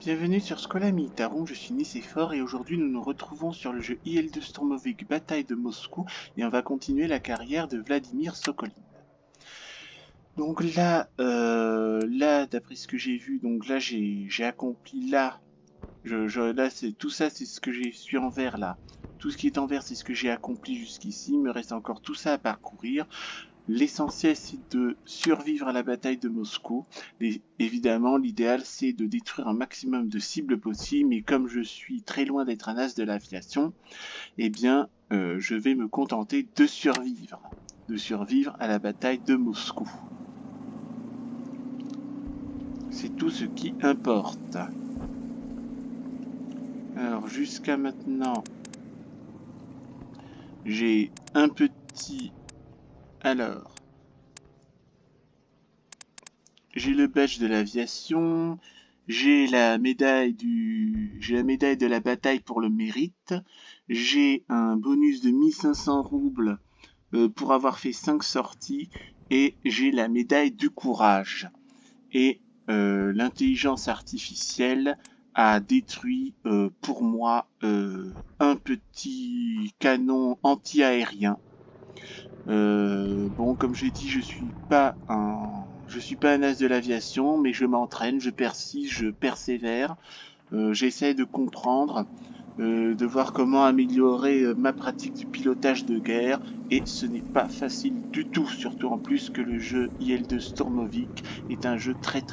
Bienvenue sur Scola Militarum, je suis Nicéphore et aujourd'hui nous nous retrouvons sur le jeu IL-2 Stormovik Bataille de Moscou et on va continuer la carrière de Vladimir Sokolin. Donc là d'après ce que j'ai vu, donc là j'ai accompli là, là c'est tout ça c'est ce que j'ai suis en vert là. Tout ce qui est en vert c'est ce que j'ai accompli jusqu'ici, il me reste encore tout ça à parcourir. L'essentiel, c'est de survivre à la bataille de Moscou. Et évidemment, l'idéal, c'est de détruire un maximum de cibles possibles. Mais comme je suis très loin d'être un as de l'aviation, eh bien, je vais me contenter de survivre. De survivre à la bataille de Moscou. C'est tout ce qui importe. Alors, jusqu'à maintenant, j'ai un petit... Alors... J'ai le badge de l'aviation, j'ai la médaille de la bataille pour le mérite, j'ai un bonus de 1500 roubles pour avoir fait 5 sorties et j'ai la médaille du courage. Et l'intelligence artificielle a détruit pour moi un petit canon anti-aérien. Bon, comme j'ai dit, je suis pas un as de l'aviation, mais je m'entraîne, je persiste, je persévère. J'essaie de comprendre, de voir comment améliorer ma pratique du pilotage de guerre, et ce n'est pas facile du tout, surtout en plus que le jeu IL-2 Stormovik est un jeu très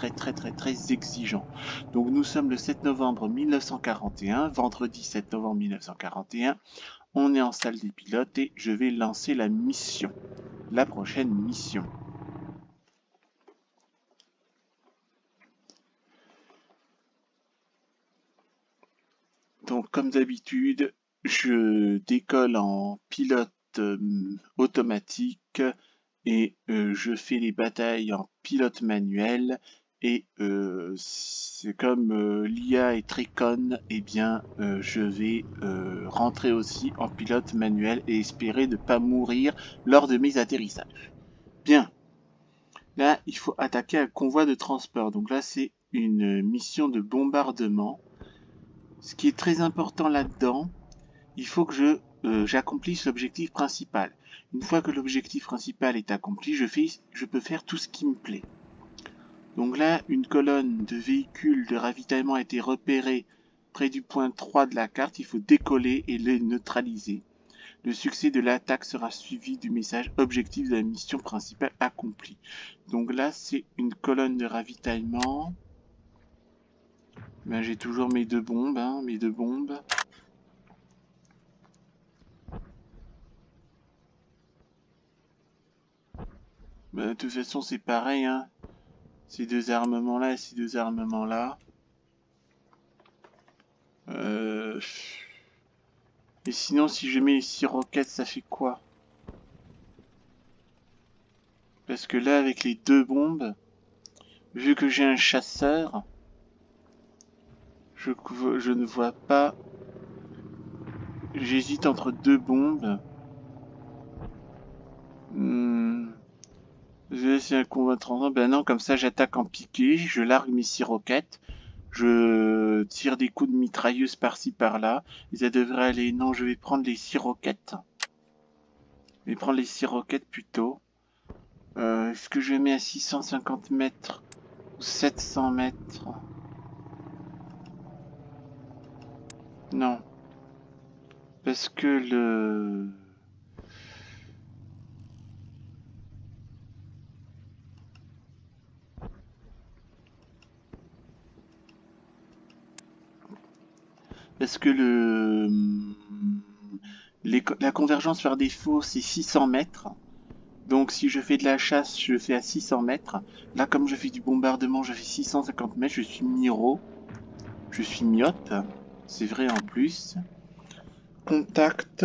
exigeant. Donc nous sommes le 7 novembre 1941, vendredi 7 novembre 1941. On est en salle des pilotes et je vais lancer la mission. La prochaine mission. Donc comme d'habitude, je décolle en pilote automatique et je fais les batailles en pilote manuel. Et c'est comme l'IA est très conne, eh bien je vais rentrer aussi en pilote manuel et espérer ne pas mourir lors de mes atterrissages. Bien, là il faut attaquer un convoi de transport, donc là c'est une mission de bombardement. Ce qui est très important là-dedans, il faut que j'accomplisse l'objectif principal. Une fois que l'objectif principal est accompli, je peux faire tout ce qui me plaît. Donc là, une colonne de véhicules de ravitaillement a été repérée près du point 3 de la carte. Il faut décoller et les neutraliser. Le succès de l'attaque sera suivi du message objectif de la mission principale accomplie. Donc là, c'est une colonne de ravitaillement. Ben, j'ai toujours mes deux bombes, mes deux bombes. Ben, de toute façon, c'est pareil, Ces deux armements-là et ces deux armements-là. Et sinon, si je mets les 6 roquettes, ça fait quoi? Parce que là, avec les deux bombes, vu que j'ai un chasseur, je ne vois pas. J'hésite entre deux bombes. C'est un combat 30 ans. Ben non, comme ça, j'attaque en piqué, je largue mes 6 roquettes. Je tire des coups de mitrailleuse par-ci par-là. Et ça devrait aller. Non, je vais prendre les 6 roquettes. Je vais prendre les 6 roquettes plutôt. Est-ce que je mets à 650 mètres ou 700 mètres? Non. Parce que la convergence par défaut, c'est 600 mètres. Donc si je fais de la chasse, je fais à 600 mètres. Là, comme je fais du bombardement, je fais 650 mètres. Je suis miro. Je suis myope. C'est vrai en plus. Contact.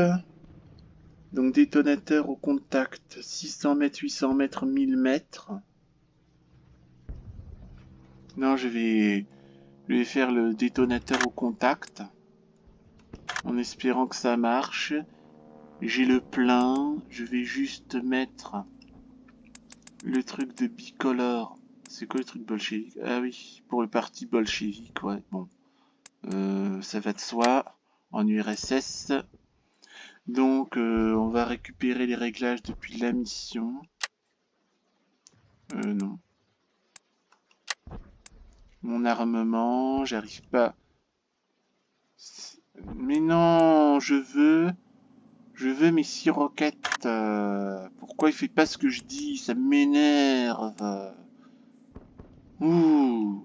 Donc détonateur au contact. 600 mètres, 800 mètres, 1000 mètres. Non, je vais faire le détonateur au contact. En espérant que ça marche. J'ai le plein. Je vais juste mettre le truc de bicolore. C'est quoi le truc bolchevique? Ah oui, pour le parti bolchevique, ouais, bon. Ça va de soi en URSS. Donc on va récupérer les réglages depuis la mission. Non. Mon armement, j'arrive pas. Mais non, je veux mes 6 roquettes. Pourquoi il fait pas ce que je dis? Ça m'énerve. Ouh.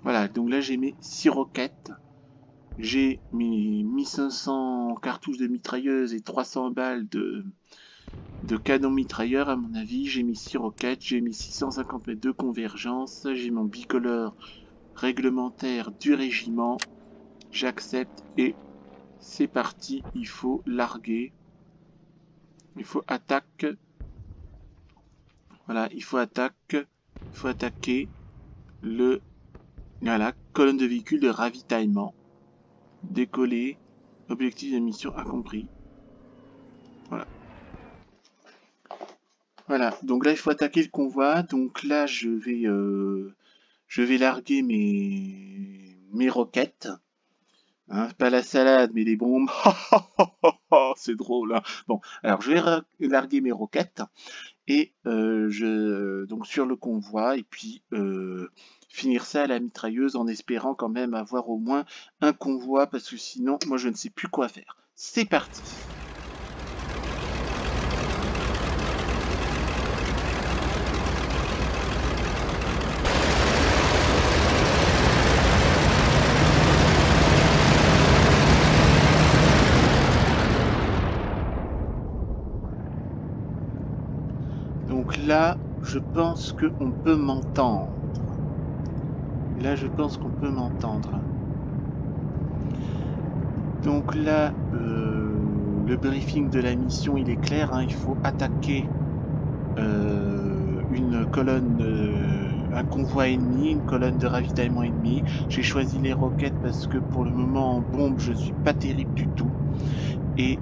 Voilà, donc là j'ai mes 6 roquettes. J'ai mes 1500 cartouches de mitrailleuse et 300 balles de canon mitrailleur à mon avis. J'ai mes 6 roquettes, j'ai mes 650 mètres de convergence, j'ai mon bicolore réglementaire du régiment. J'accepte et c'est parti, il faut larguer. Il faut attaque. Voilà, il faut attaquer le voilà, colonne de véhicules de ravitaillement. Décoller. Objectif de mission accompli. Voilà. Voilà, donc là il faut attaquer le convoi. Donc là je vais larguer mes roquettes. Hein, pas la salade, mais les bombes. C'est drôle. Hein. Bon, alors je vais larguer mes roquettes et donc sur le convoi et puis finir ça à la mitrailleuse en espérant quand même avoir au moins un convoi parce que sinon moi je ne sais plus quoi faire. C'est parti. Donc là, je pense qu'on peut m'entendre. Là, je pense qu'on peut m'entendre. Donc là, le briefing de la mission, il est clair. Hein, il faut attaquer une colonne, un convoi ennemi, une colonne de ravitaillement ennemi. J'ai choisi les roquettes parce que pour le moment, en bombe, je suis pas terrible du tout. Et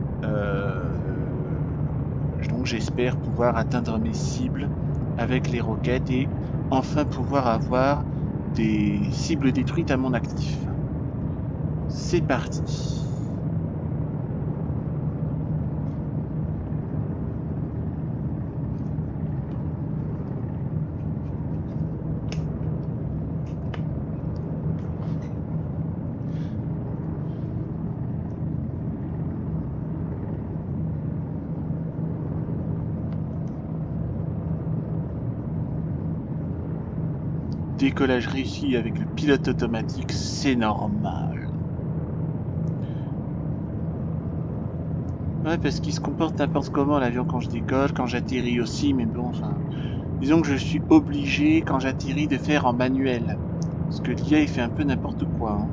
donc j'espère pouvoir atteindre mes cibles avec les roquettes et enfin pouvoir avoir des cibles détruites à mon actif. C'est parti. Décollage réussi avec le pilote automatique, c'est normal. Ouais, parce qu'il se comporte n'importe comment l'avion quand je décolle, quand j'atterris aussi, mais bon, enfin... Disons que je suis obligé, quand j'atterris, de faire en manuel. Parce que l'IA, il fait un peu n'importe quoi. Hein.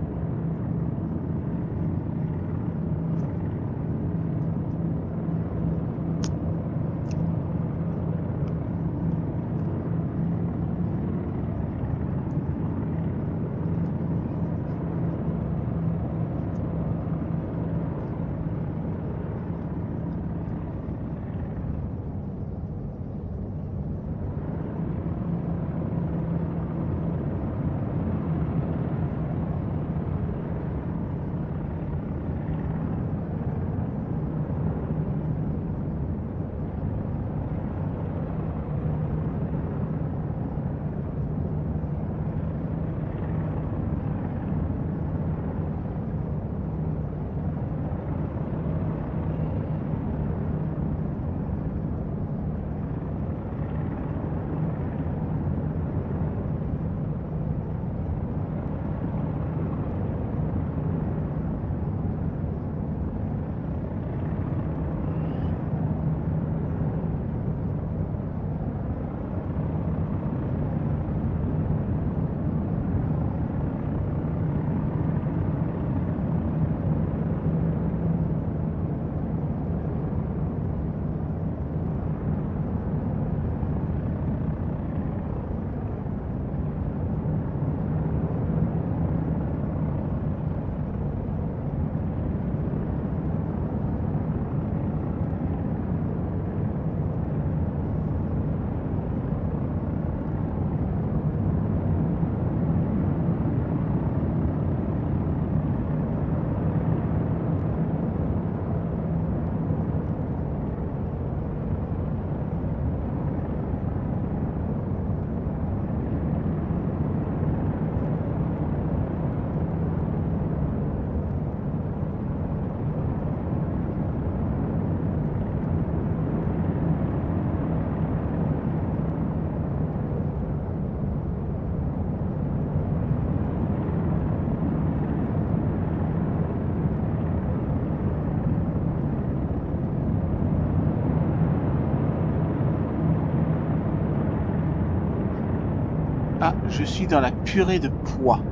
Ah, je suis dans la purée de pois.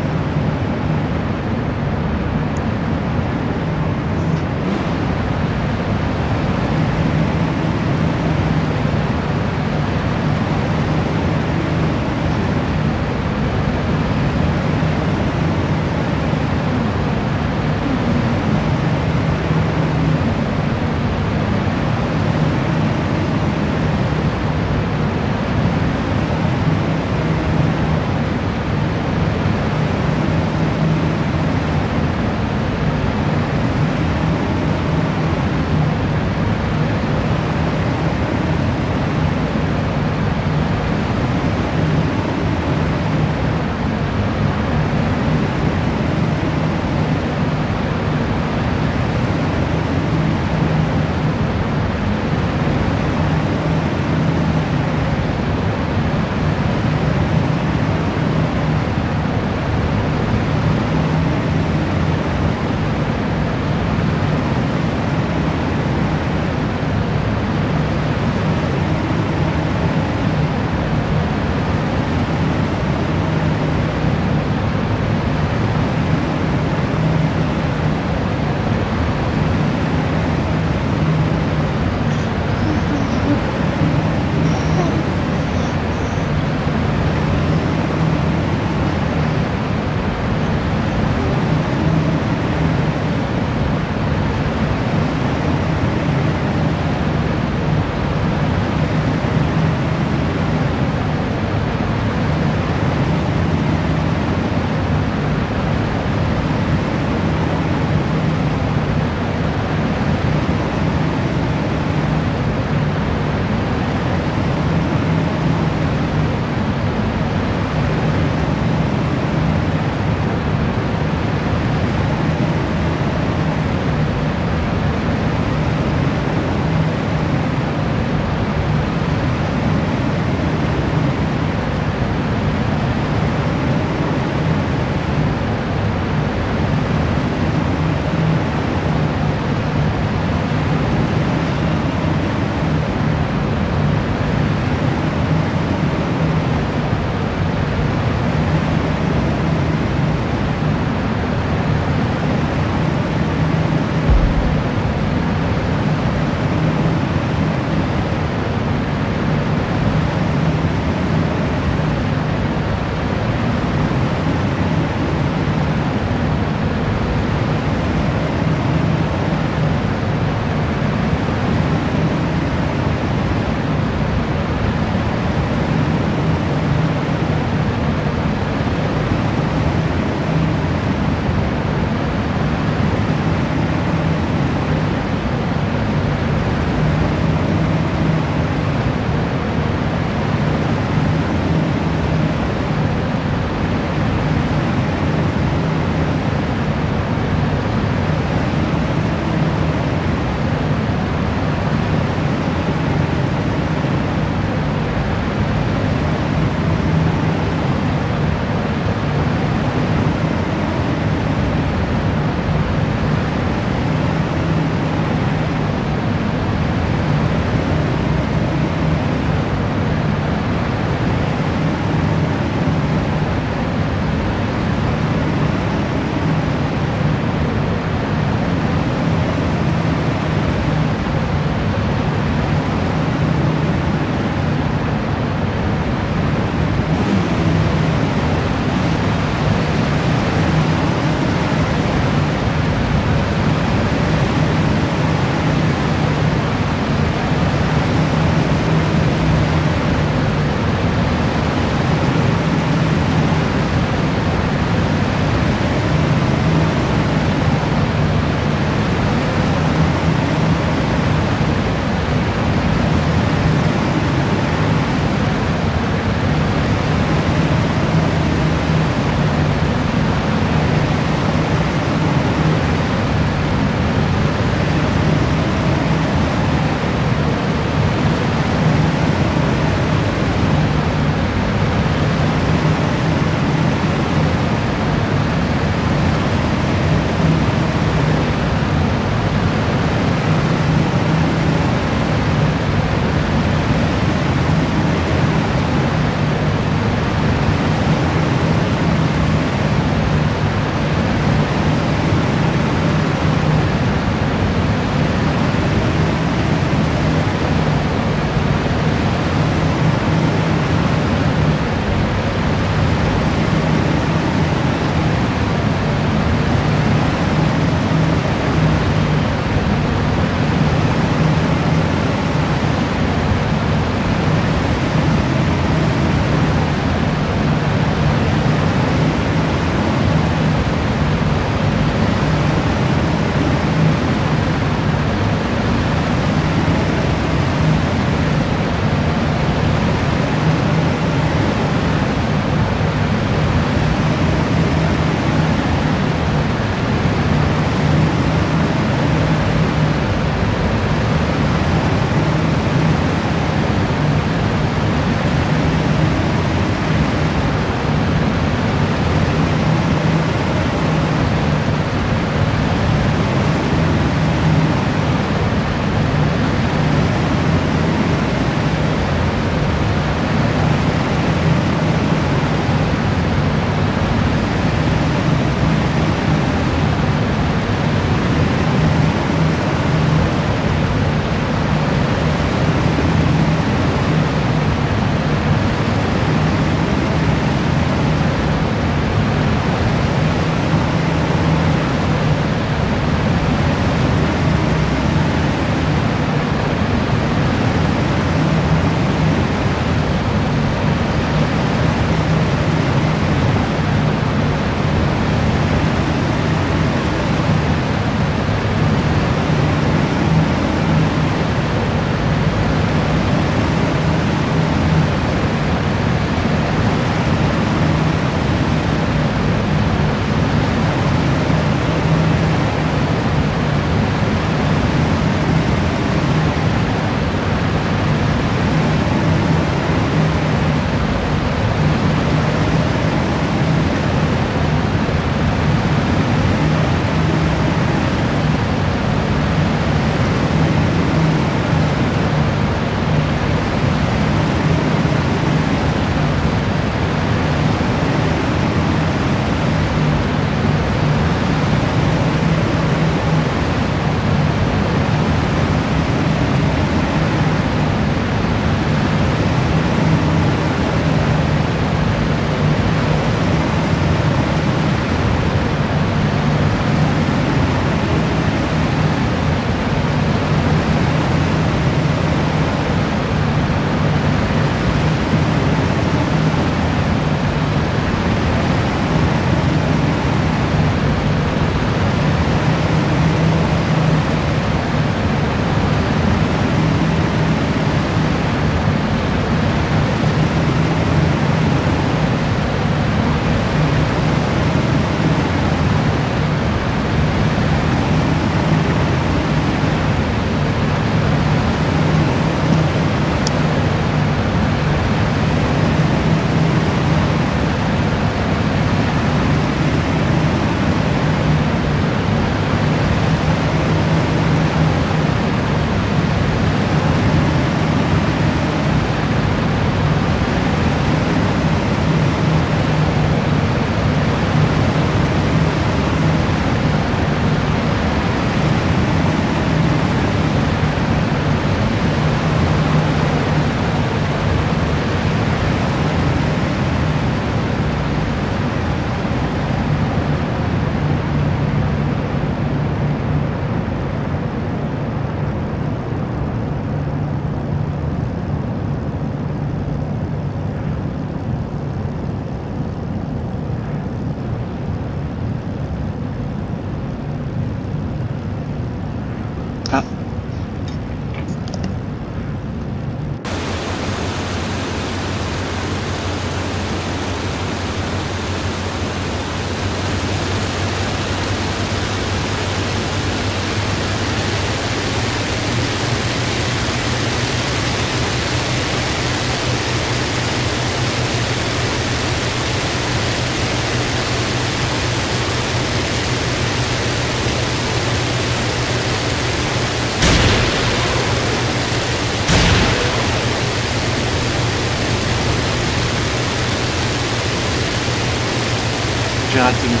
J'ai raté mon coup.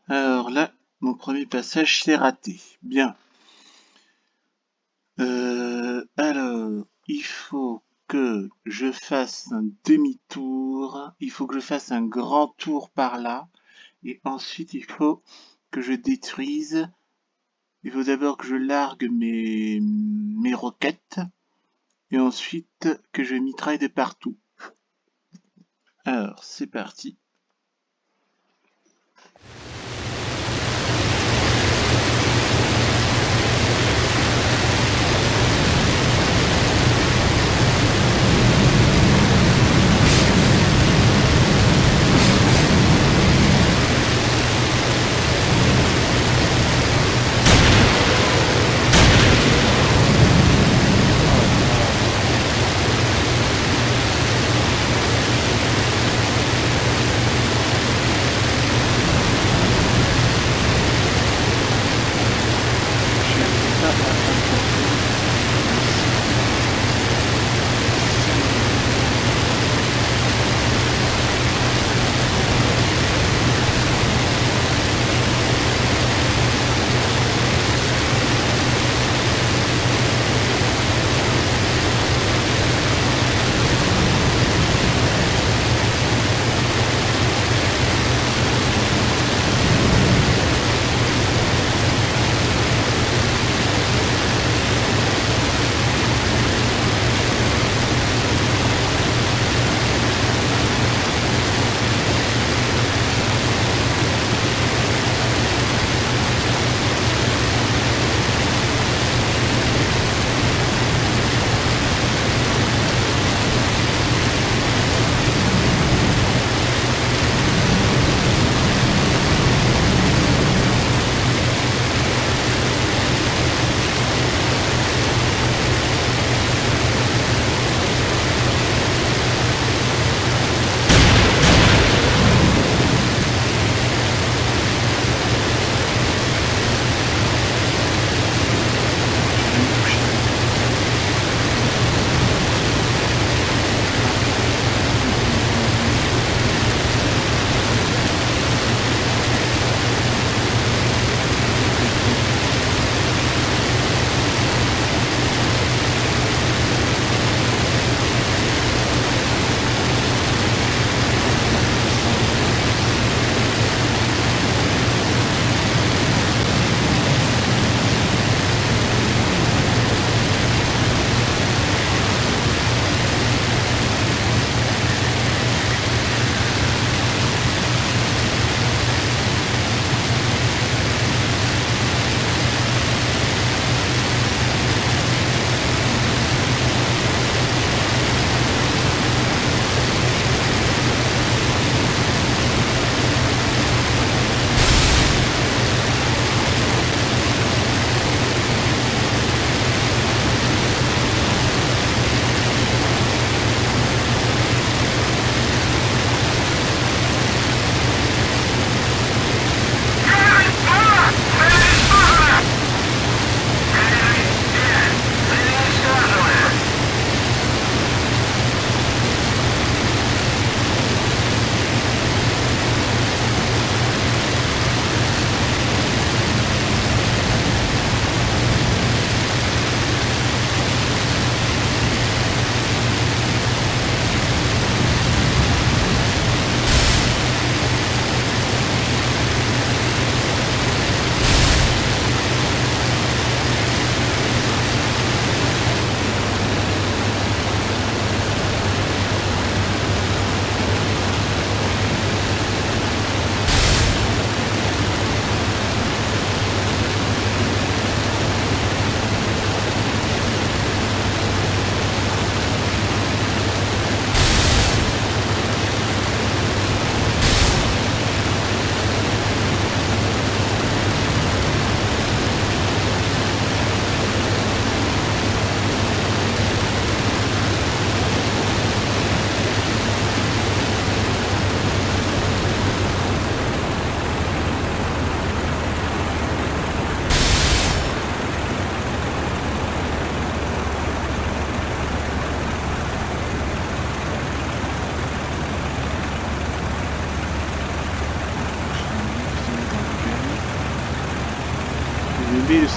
Alors là, mon premier passage s'est raté. Bien. Alors, il faut que je fasse un demi-tour. Il faut que je fasse un grand tour par là. Et ensuite, il faut que je détruise. Il faut d'abord que je largue mes roquettes. Et ensuite, que je mitraille de partout. Alors, c'est parti.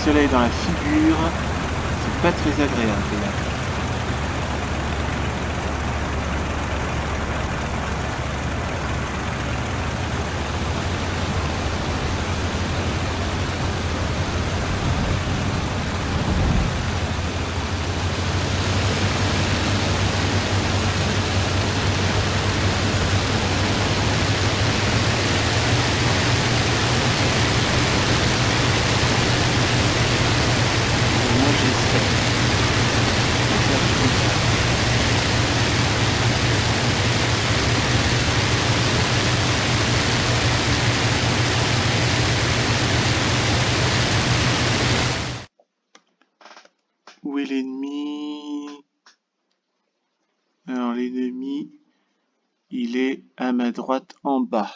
soleil dans la figure, c'est pas très agréable là. Où est l'ennemi? Alors l'ennemi, il est à ma droite en bas.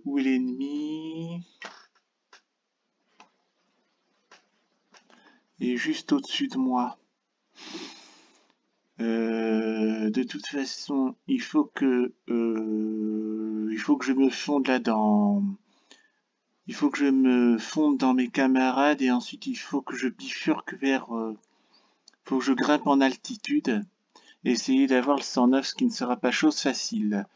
Où est l'ennemi? Il est juste au-dessus de moi. De toute façon, il faut que je me fonde là-dedans. Il faut que je me fonde dans mes camarades et ensuite il faut que je bifurque vers... faut que je grimpe en altitude et essayer d'avoir le 109, ce qui ne sera pas chose facile.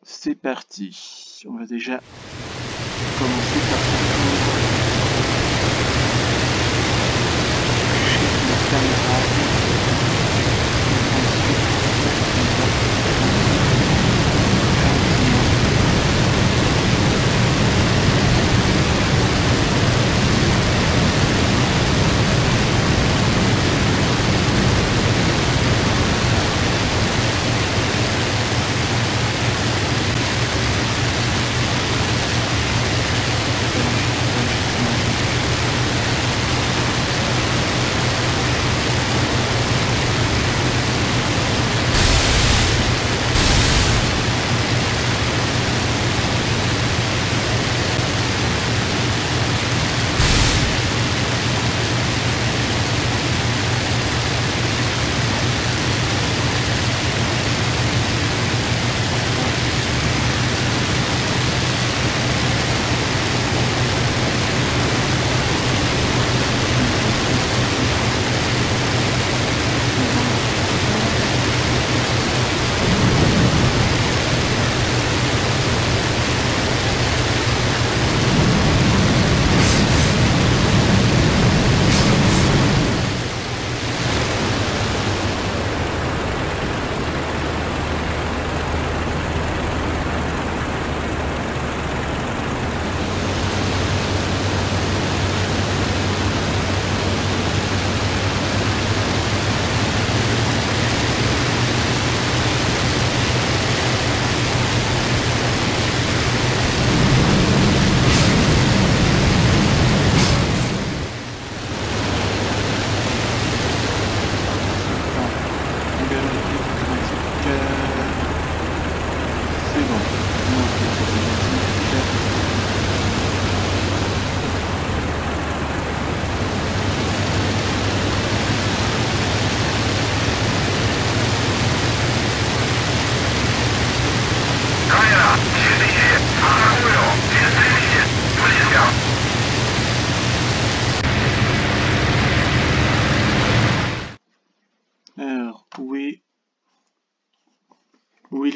C'est parti. On va déjà commencer par nos camarades.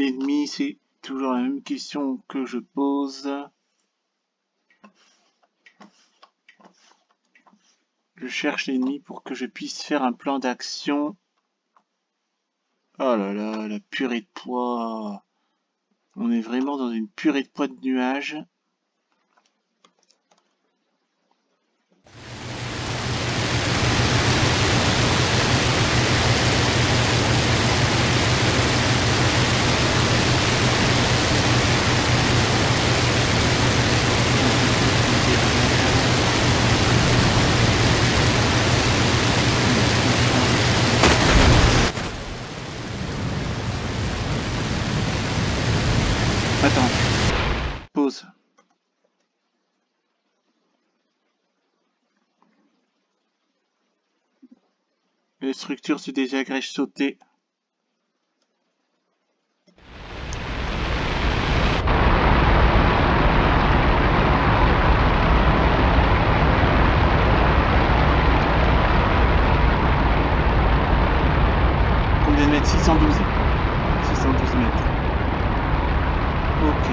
l'ennemi? C'est toujours la même question que je pose. Je cherche l'ennemi pour que je puisse faire un plan d'action. Oh là là, la purée de poids. On est vraiment dans une purée de poids de nuages. Attends, pause. Les structures se désagrègent sauter. Combien de mètres? 612. 612 mètres. Ok.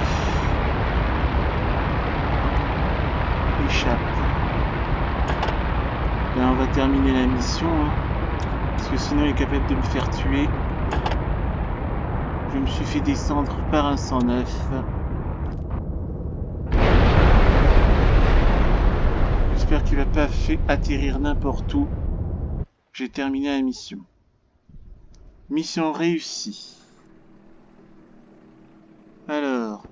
Échappe. Là, on va terminer la mission, hein, parce que sinon il est capable de me faire tuer. Je me suis fait descendre par un 109. J'espère qu'il va pas fait atterrir n'importe où. J'ai terminé la mission. Mission réussie. Alors,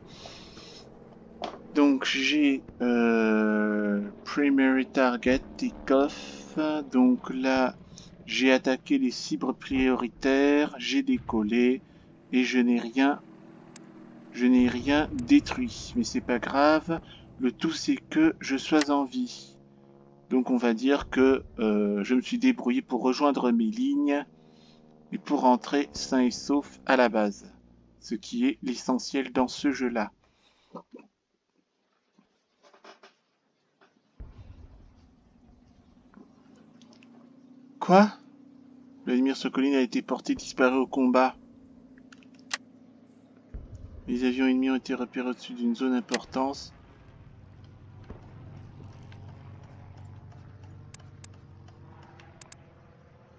donc j'ai Primary Target Takeoff. Donc là, j'ai attaqué les cibles prioritaires, j'ai décollé et je n'ai rien détruit. Mais c'est pas grave, le tout c'est que je sois en vie. Donc on va dire que je me suis débrouillé pour rejoindre mes lignes et pour rentrer sain et sauf à la base. Ce qui est l'essentiel dans ce jeu-là. Quoi? Vladimir Sokolin a été porté disparu au combat. Les avions ennemis ont été repérés au-dessus d'une zone d'importance.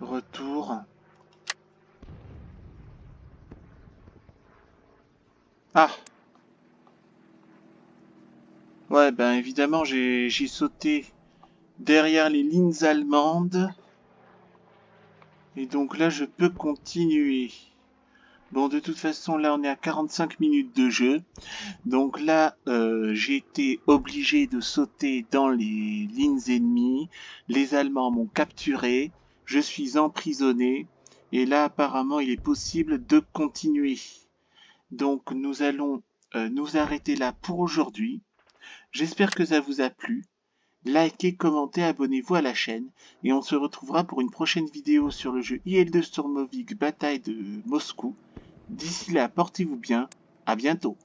Retour. Ah! Ouais, ben évidemment, j'ai sauté derrière les lignes allemandes. Et donc là, je peux continuer. Bon, de toute façon, là, on est à 45 minutes de jeu. Donc là, j'ai été obligé de sauter dans les lignes ennemies. Les Allemands m'ont capturé. Je suis emprisonné. Et là, apparemment, il est possible de continuer. Donc, nous allons nous arrêter là pour aujourd'hui. J'espère que ça vous a plu. Likez, commentez, abonnez-vous à la chaîne. Et on se retrouvera pour une prochaine vidéo sur le jeu IL-2 Sturmovik Bataille de Moscou. D'ici là, portez-vous bien. À bientôt.